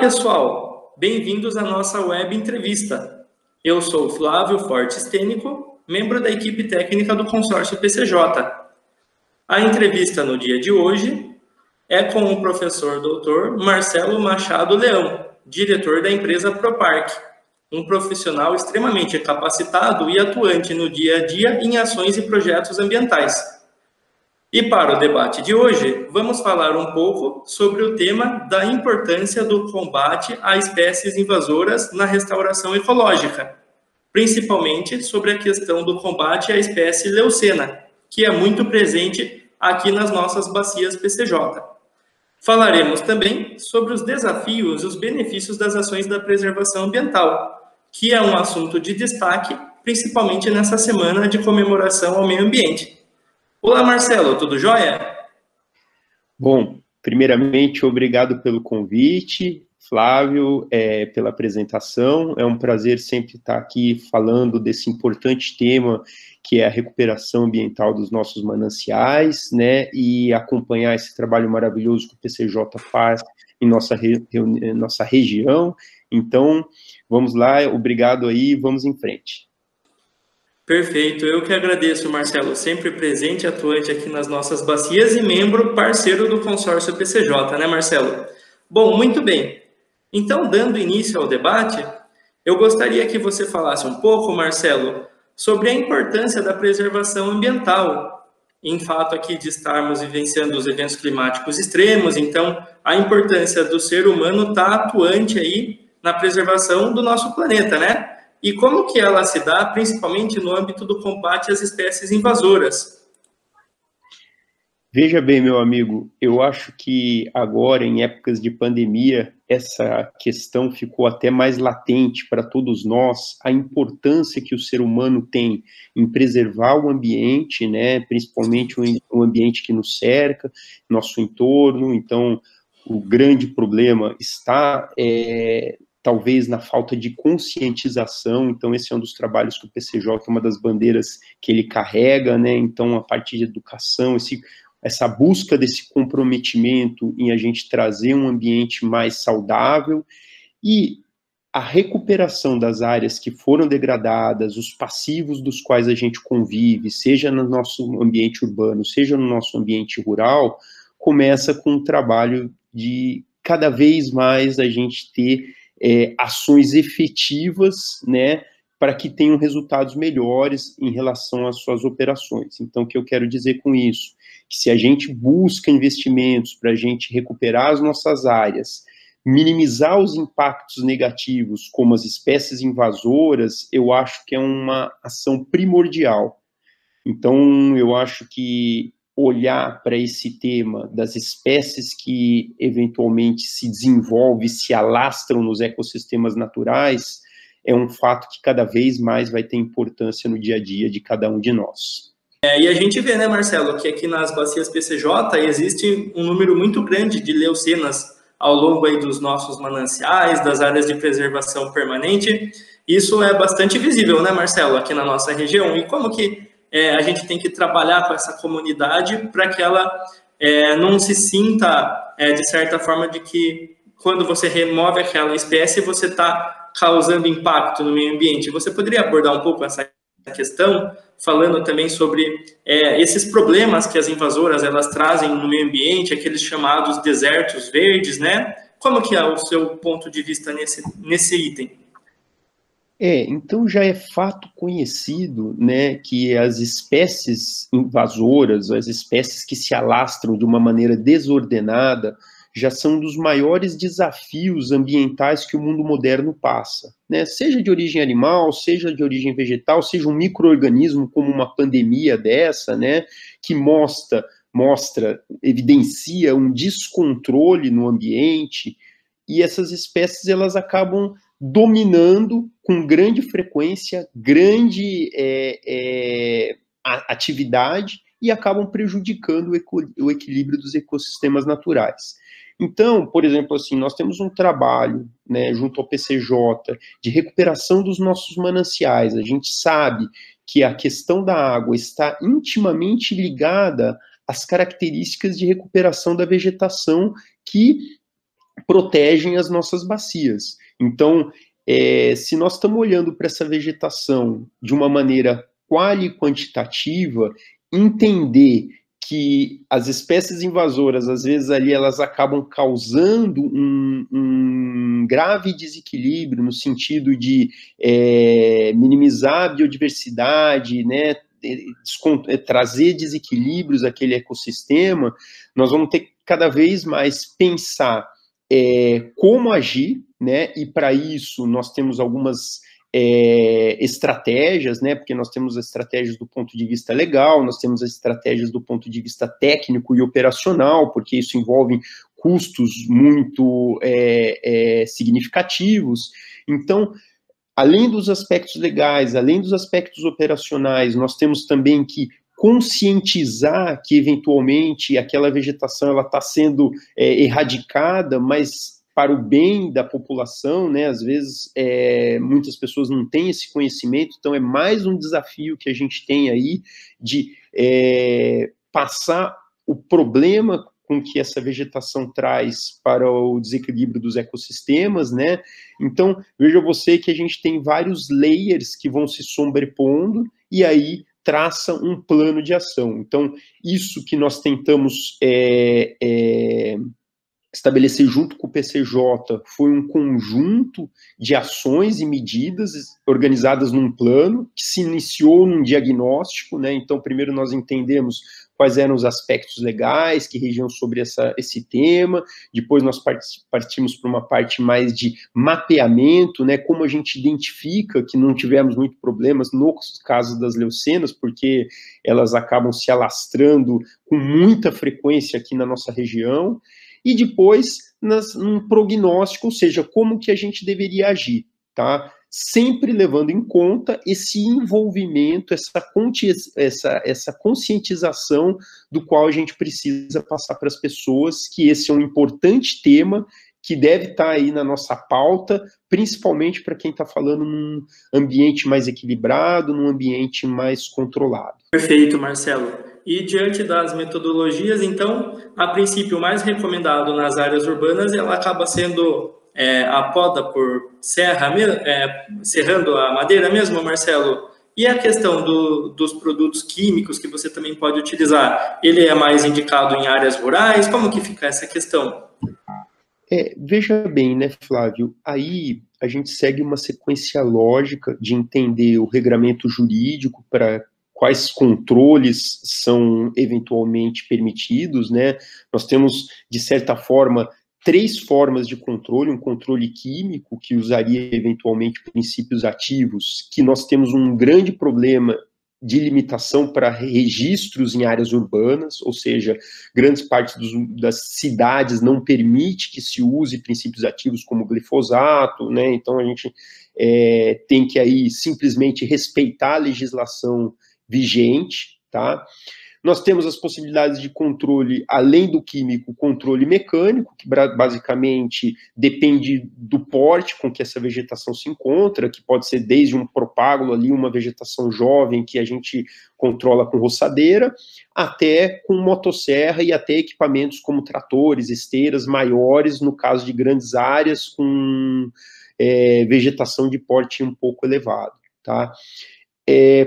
pessoal, bem-vindos à nossa web entrevista. Eu sou Flávio Fortes Tênico, membro da equipe técnica do consórcio PCJ. A entrevista no dia de hoje é com o professor Dr. Marcelo Machado Leão, diretor da empresa Proparc, um profissional extremamente capacitado e atuante no dia a dia em ações e projetos ambientais. E para o debate de hoje, vamos falar um pouco sobre o tema da importância do combate a espécies invasoras na restauração ecológica, principalmente sobre a questão do combate à espécie leucena, que é muito presente aqui nas nossas bacias PCJ. Falaremos também sobre os desafios e os benefícios das ações da preservação ambiental, que é um assunto de destaque, principalmente nessa semana de comemoração ao meio ambiente. Olá, Marcelo, tudo jóia? Bom, primeiramente, obrigado pelo convite, Flávio, pela apresentação. É um prazer sempre estar aqui falando desse importante tema que é a recuperação ambiental dos nossos mananciais, né, e acompanhar esse trabalho maravilhoso que o PCJ faz em nossa região. Então, vamos lá, obrigado aí, vamos em frente. Perfeito, eu que agradeço, Marcelo, sempre presente e atuante aqui nas nossas bacias e membro parceiro do consórcio PCJ, né, Marcelo? Bom, muito bem. Então, dando início ao debate, eu gostaria que você falasse um pouco, Marcelo, sobre a importância da preservação ambiental, em fato aqui de estarmos vivenciando os eventos climáticos extremos, então a importância do ser humano estar atuante aí na preservação do nosso planeta, né? E como que ela se dá, principalmente no âmbito do combate às espécies invasoras? Veja bem, meu amigo, eu acho que agora, em épocas de pandemia, essa questão ficou até mais latente para todos nós, a importância que o ser humano tem em preservar o ambiente, né, principalmente o ambiente que nos cerca, nosso entorno. Então, o grande problema está talvez na falta de conscientização. Então esse é um dos trabalhos que o PCJ, uma das bandeiras que ele carrega, né, então a partir de educação, essa busca desse comprometimento em a gente trazer um ambiente mais saudável e a recuperação das áreas que foram degradadas, os passivos dos quais a gente convive, seja no nosso ambiente urbano, seja no nosso ambiente rural, começa com um trabalho de cada vez mais a gente ter ações efetivas, né, para que tenham resultados melhores em relação às suas operações. Então, o que eu quero dizer com isso? Que se a gente busca investimentos para a gente recuperar as nossas áreas, minimizar os impactos negativos, como as espécies invasoras, eu acho que é uma ação primordial. Então, eu acho que olhar para esse tema das espécies que eventualmente se desenvolvem, se alastram nos ecossistemas naturais, é um fato que cada vez mais vai ter importância no dia a dia de cada um de nós. E a gente vê, né, Marcelo, que aqui nas bacias PCJ existe um número muito grande de leucenas ao longo aí dos nossos mananciais, das áreas de preservação permanente. Isso é bastante visível, né, Marcelo, aqui na nossa região. E como que a gente tem que trabalhar com essa comunidade para que ela não se sinta, de certa forma, de que quando você remove aquela espécie, você está causando impacto no meio ambiente. Você poderia abordar um pouco essa questão, falando também sobre esses problemas que as invasoras elas trazem no meio ambiente, aqueles chamados desertos verdes, né? Como que é o seu ponto de vista nesse item? Então já é fato conhecido, né, que as espécies invasoras, as espécies que se alastram de uma maneira desordenada, já são um dos maiores desafios ambientais que o mundo moderno passa, né? Seja de origem animal, seja de origem vegetal, seja um micro-organismo como uma pandemia dessa, né, que evidencia um descontrole no ambiente, e essas espécies elas acabam dominando com grande frequência, grande atividade, e acabam prejudicando o equilíbrio dos ecossistemas naturais. Então, por exemplo, assim, nós temos um trabalho, né, junto ao PCJ, de recuperação dos nossos mananciais. A gente sabe que a questão da água está intimamente ligada às características de recuperação da vegetação que protegem as nossas bacias. Então, se nós estamos olhando para essa vegetação de uma maneira quali quantitativa, entender que as espécies invasoras, às vezes ali, elas acabam causando um grave desequilíbrio no sentido de minimizar a biodiversidade, né, trazer desequilíbrios àquele ecossistema, nós vamos ter que cada vez mais pensar como agir, né, e para isso nós temos algumas estratégias, né, porque nós temos estratégias do ponto de vista legal, nós temos estratégias do ponto de vista técnico e operacional, porque isso envolve custos muito significativos. Então, além dos aspectos legais, além dos aspectos operacionais, nós temos também que conscientizar que, eventualmente, aquela vegetação ela está sendo erradicada, mas para o bem da população, né? Às vezes, muitas pessoas não têm esse conhecimento, então é mais um desafio que a gente tem aí de passar o problema com que essa vegetação traz para o desequilíbrio dos ecossistemas, né? Então, veja você que a gente tem vários layers que vão se sobrepondo e aí traça um plano de ação. Então, isso que nós tentamos estabelecer junto com o PCJ foi um conjunto de ações e medidas organizadas num plano que se iniciou num diagnóstico, né? Então, primeiro nós entendemos quais eram os aspectos legais que regiam sobre esse tema, depois nós partimos para uma parte mais de mapeamento, né? Como a gente identifica que não tivemos muito problemas no caso das leucenas, porque elas acabam se alastrando com muita frequência aqui na nossa região, e depois num prognóstico, ou seja, como que a gente deveria agir, tá? Sempre levando em conta esse envolvimento, essa conscientização do qual a gente precisa passar para as pessoas, que esse é um importante tema que deve estar aí na nossa pauta, principalmente para quem está falando num ambiente mais equilibrado, num ambiente mais controlado. Perfeito, Marcelo. E diante das metodologias, então, a princípio, o mais recomendado nas áreas urbanas, ela acaba sendo a poda por serrando a madeira mesmo, Marcelo? E a questão dos produtos químicos que você também pode utilizar, ele é mais indicado em áreas rurais? Como que fica essa questão? Veja bem, né, Flávio, aí a gente segue uma sequência lógica de entender o regramento jurídico para quais controles são eventualmente permitidos, né? Nós temos, de certa forma, 3 formas de controle: um controle químico, que usaria eventualmente princípios ativos, que nós temos um grande problema de limitação para registros em áreas urbanas, ou seja, grandes partes das cidades não permite que se use princípios ativos como glifosato, né? Então a gente tem que aí simplesmente respeitar a legislação vigente, tá? Nós temos as possibilidades de controle, além do químico, controle mecânico, que basicamente depende do porte com que essa vegetação se encontra, que pode ser desde um propágulo ali, uma vegetação jovem que a gente controla com roçadeira, até com motosserra e até equipamentos como tratores, esteiras maiores, no caso de grandes áreas com vegetação de porte um pouco elevado, tá?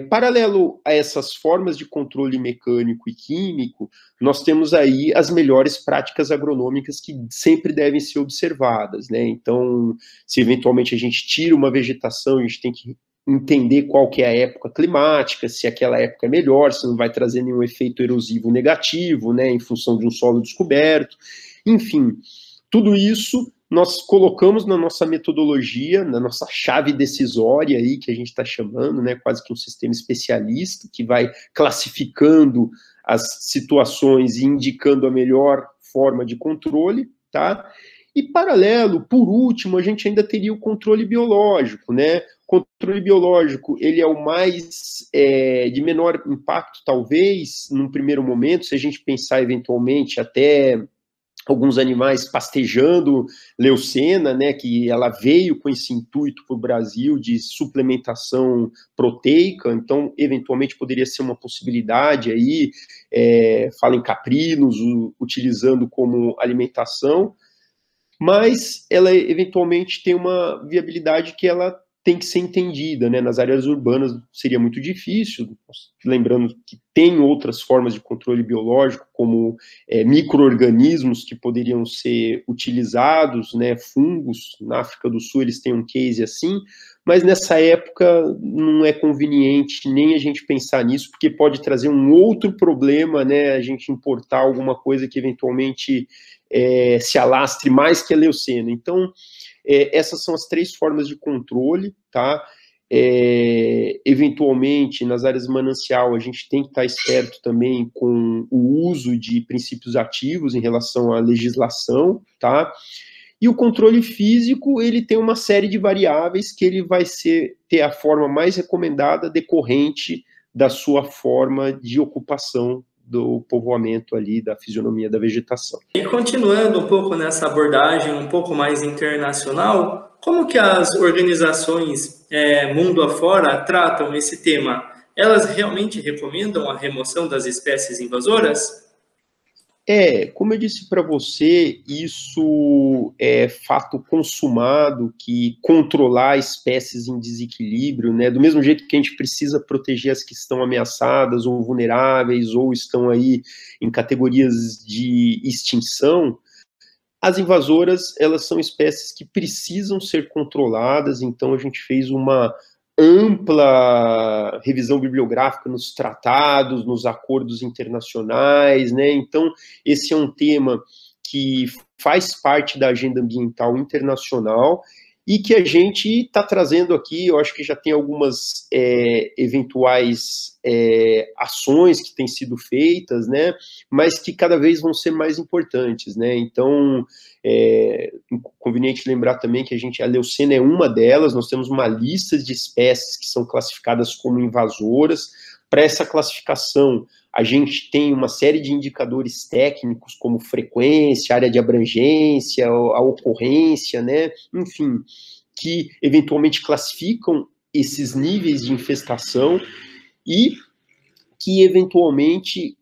Paralelo a essas formas de controle mecânico e químico, nós temos aí as melhores práticas agronômicas que sempre devem ser observadas, né? Então, se eventualmente a gente tira uma vegetação, a gente tem que entender qual que é a época climática, se aquela época é melhor, se não vai trazer nenhum efeito erosivo negativo, né, em função de um solo descoberto. Enfim, tudo isso nós colocamos na nossa metodologia, na nossa chave decisória aí, que a gente está chamando, né, quase que um sistema especialista, que vai classificando as situações e indicando a melhor forma de controle, tá? E paralelo, por último, a gente ainda teria o controle biológico, né? O controle biológico, ele é o mais, de menor impacto, talvez, num primeiro momento, se a gente pensar eventualmente até alguns animais pastejando leucena, né, que ela veio com esse intuito para o Brasil de suplementação proteica, então, eventualmente, poderia ser uma possibilidade aí, fala em caprinos, utilizando como alimentação. mas ela eventualmente tem uma viabilidade que ela tem que ser entendida, né? Nas áreas urbanas seria muito difícil, lembrando que tem outras formas de controle biológico, como micro-organismos que poderiam ser utilizados, né? Fungos, na África do Sul eles têm um case assim, mas nessa época não é conveniente nem a gente pensar nisso, porque pode trazer um outro problema, né? A gente importar alguma coisa que eventualmente se alastre mais que a leucena. Então, essas são as 3 formas de controle, tá? Eventualmente, nas áreas manancial, a gente tem que estar esperto também com o uso de princípios ativos em relação à legislação, tá? E o controle físico, ele tem uma série de variáveis que ele vai ter a forma mais recomendada decorrente da sua forma de ocupação do povoamento ali, da fisionomia da vegetação. E continuando um pouco nessa abordagem um pouco mais internacional, como que as organizações mundo afora tratam esse tema? Elas realmente recomendam a remoção das espécies invasoras? Como eu disse para você, isso é fato consumado, que controlar espécies em desequilíbrio, né, do mesmo jeito que a gente precisa proteger as que estão ameaçadas ou vulneráveis ou estão aí em categorias de extinção, as invasoras, elas são espécies que precisam ser controladas, então a gente fez uma ampla revisão bibliográfica nos tratados, nos acordos internacionais, né? Então, esse é um tema que faz parte da agenda ambiental internacional e que a gente está trazendo aqui. Eu acho que já tem algumas eventuais ações que têm sido feitas, né? Mas que cada vez vão ser mais importantes, né? Então, conveniente lembrar também que a leucena é uma delas. Nós temos uma lista de espécies que são classificadas como invasoras. Para essa classificação, a gente tem uma série de indicadores técnicos, como frequência, área de abrangência, a ocorrência, né? Enfim, que eventualmente classificam esses níveis de infestação e que eventualmente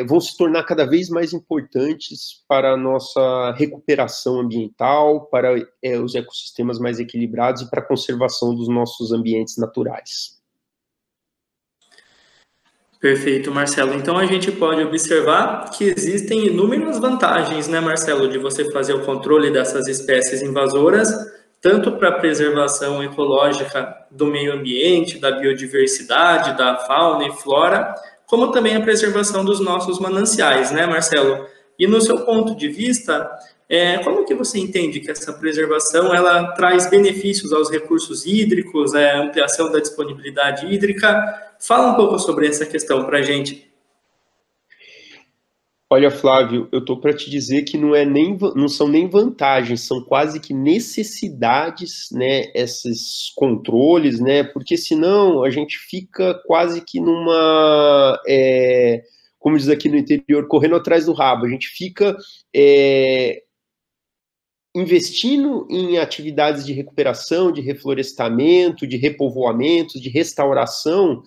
vão se tornar cada vez mais importantes para a nossa recuperação ambiental, para os ecossistemas mais equilibrados e para a conservação dos nossos ambientes naturais. Perfeito, Marcelo. Então a gente pode observar que existem inúmeras vantagens, né, Marcelo, de você fazer o controle dessas espécies invasoras, tanto para a preservação ecológica do meio ambiente, da biodiversidade, da fauna e flora, como também a preservação dos nossos mananciais, né, Marcelo? E no seu ponto de vista, como que você entende que essa preservação ela traz benefícios aos recursos hídricos, a ampliação da disponibilidade hídrica? Fala um pouco sobre essa questão para a gente. Olha, Flávio, eu estou para te dizer que não são nem vantagens, são quase que necessidades, né, esses controles, né, porque senão a gente fica quase que numa, como diz aqui no interior, correndo atrás do rabo. A gente fica investindo em atividades de recuperação, de reflorestamento, de repovoamento, de restauração,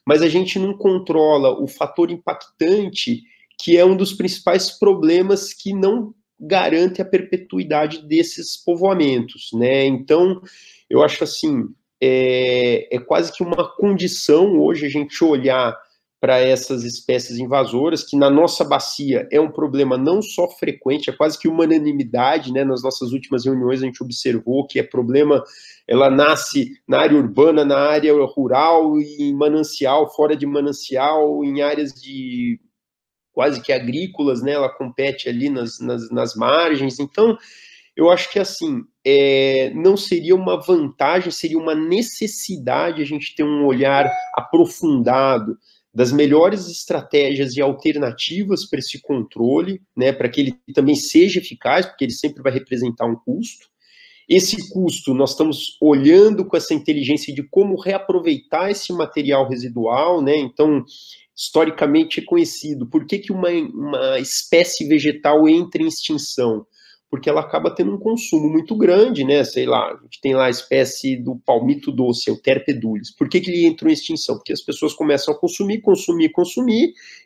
mas a gente não controla o fator impactante, que é um dos principais problemas que não garante a perpetuidade desses povoamentos, né? Então, eu acho assim, é quase que uma condição hoje a gente olhar para essas espécies invasoras, que na nossa bacia é um problema não só frequente, é quase que uma unanimidade, né? Nas nossas últimas reuniões a gente observou que é problema, ela nasce na área urbana, na área rural, em manancial, fora de manancial, em áreas de quase que agrícolas, né? Ela compete ali nas margens. Então, eu acho que assim, não seria uma vantagem, seria uma necessidade a gente ter um olhar aprofundado das melhores estratégias e alternativas para esse controle, né, para que ele também seja eficaz, porque ele sempre vai representar um custo. Esse custo, nós estamos olhando com essa inteligência de como reaproveitar esse material residual, né? Então, historicamente é conhecido. Por que uma espécie vegetal entra em extinção? Porque ela acaba tendo um consumo muito grande, né? Sei lá, a gente tem lá a espécie do palmito doce, o Terpedulis. Por que ele entrou em extinção? Porque as pessoas começam a consumir,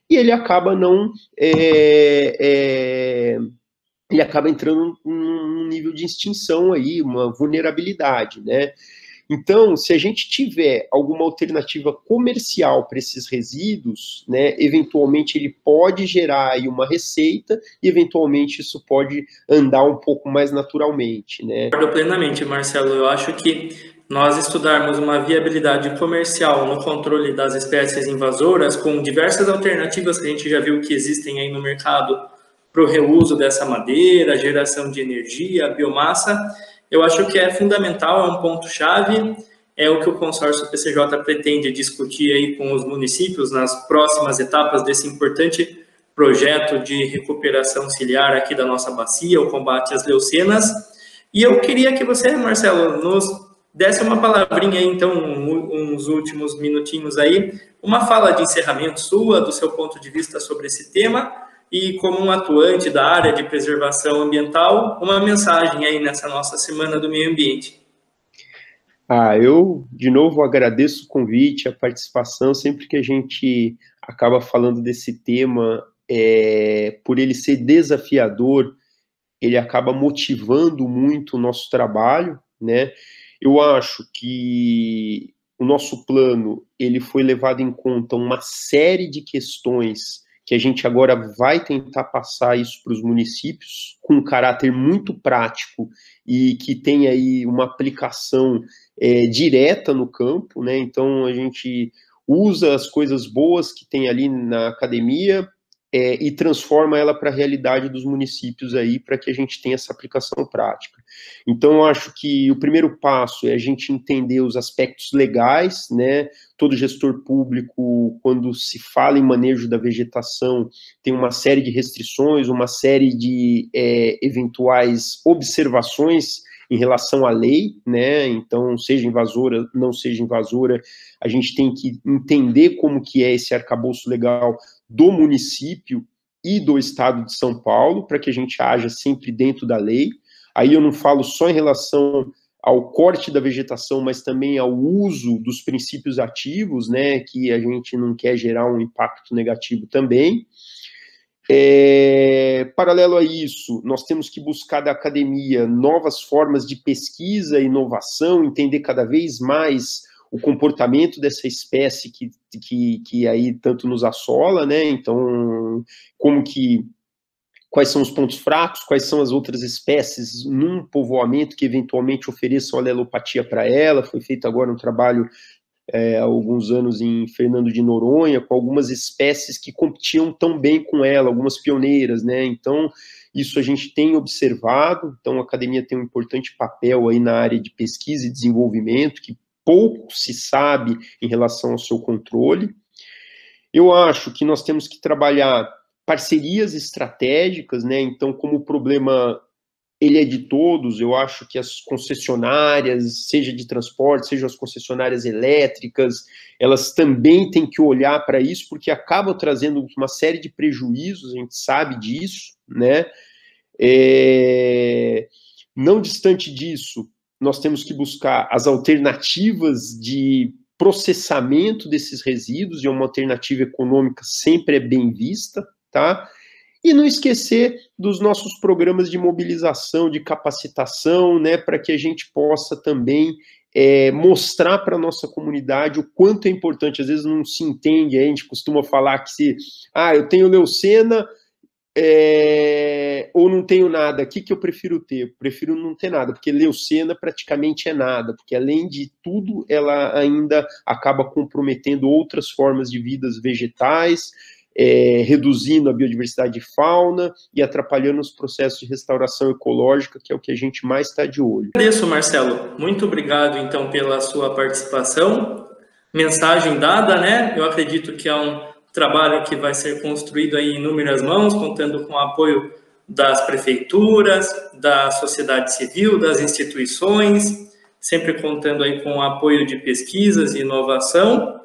e ele acaba não... ele acaba entrando num nível de extinção aí, uma vulnerabilidade, né? Então, se a gente tiver alguma alternativa comercial para esses resíduos, né, eventualmente ele pode gerar aí uma receita e eventualmente isso pode andar um pouco mais naturalmente, né? Concordo plenamente, Marcelo. Eu acho que nós estudarmos uma viabilidade comercial no controle das espécies invasoras, com diversas alternativas que a gente já viu que existem aí no mercado para o reuso dessa madeira, geração de energia, biomassa, eu acho que é fundamental, é um ponto-chave, é o que o consórcio PCJ pretende discutir aí com os municípios nas próximas etapas desse importante projeto de recuperação ciliar aqui da nossa bacia, o combate às leucenas. E eu queria que você, Marcelo, nos desse uma palavrinha aí, então, uns últimos minutinhos aí, uma fala de encerramento sua, do seu ponto de vista sobre esse tema, e como um atuante da área de preservação ambiental, uma mensagem aí nessa nossa Semana do Meio Ambiente. Eu, de novo, agradeço o convite, a participação, sempre que a gente acaba falando desse tema, por ele ser desafiador, ele acaba motivando muito o nosso trabalho, né? Eu acho que o nosso plano, ele foi levado em conta uma série de questões que a gente agora vai tentar passar isso para os municípios, com um caráter muito prático e que tem aí uma aplicação direta no campo, né? Então, a gente usa as coisas boas que tem ali na academia e transforma ela para a realidade dos municípios aí, para que a gente tenha essa aplicação prática. Então, eu acho que o primeiro passo é a gente entender os aspectos legais, né? Todo gestor público, quando se fala em manejo da vegetação, tem uma série de restrições, uma série de eventuais observações em relação à lei, né? Então, seja invasora, não seja invasora, a gente tem que entender como que é esse arcabouço legal do município e do estado de São Paulo, para que a gente haja sempre dentro da lei. Aí eu não falo só em relação ao corte da vegetação, mas também ao uso dos princípios ativos, né, que a gente não quer gerar um impacto negativo também. Paralelo a isso, nós temos que buscar da academia novas formas de pesquisa e inovação, entender cada vez mais o comportamento dessa espécie que aí tanto nos assola, né? Então, quais são os pontos fracos, quais são as outras espécies num povoamento que eventualmente ofereçam alelopatia para ela. Foi feito agora um trabalho há alguns anos em Fernando de Noronha, com algumas espécies que competiam tão bem com ela, algumas pioneiras, né? Então, isso a gente tem observado. Então, a academia tem um importante papel aí na área de pesquisa e desenvolvimento, que pouco se sabe em relação ao seu controle. Eu acho que nós temos que trabalhar parcerias estratégicas, né? Então, como o problema ele é de todos, eu acho que as concessionárias, seja de transporte, seja as concessionárias elétricas, elas também têm que olhar para isso, porque acabam trazendo uma série de prejuízos, a gente sabe disso, né? Não distante disso, nós temos que buscar as alternativas de processamento desses resíduos, e uma alternativa econômica sempre é bem vista, tá? E não esquecer dos nossos programas de mobilização, de capacitação, né, para que a gente possa também mostrar para a nossa comunidade o quanto é importante. Às vezes não se entende, a gente costuma falar que eu tenho leucena, ou não tenho nada, o que eu prefiro ter? Eu prefiro não ter nada, porque leucena praticamente é nada, porque além de tudo, ela ainda acaba comprometendo outras formas de vidas vegetais, reduzindo a biodiversidade de fauna e atrapalhando os processos de restauração ecológica, que é o que a gente mais está de olho. Agradeço, Marcelo. Muito obrigado, então, pela sua participação. Mensagem dada, né? Eu acredito que é um trabalho que vai ser construído aí em inúmeras mãos, contando com o apoio das prefeituras, da sociedade civil, das instituições, sempre contando aí com o apoio de pesquisas e inovação.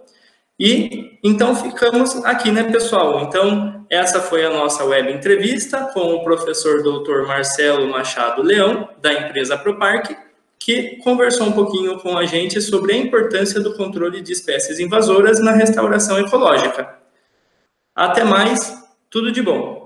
E então ficamos aqui, né, pessoal? Então, essa foi a nossa web entrevista com o professor Dr. Marcelo Machado Leão, da empresa Proparc, que conversou um pouquinho com a gente sobre a importância do controle de espécies invasoras na restauração ecológica. Até mais, tudo de bom!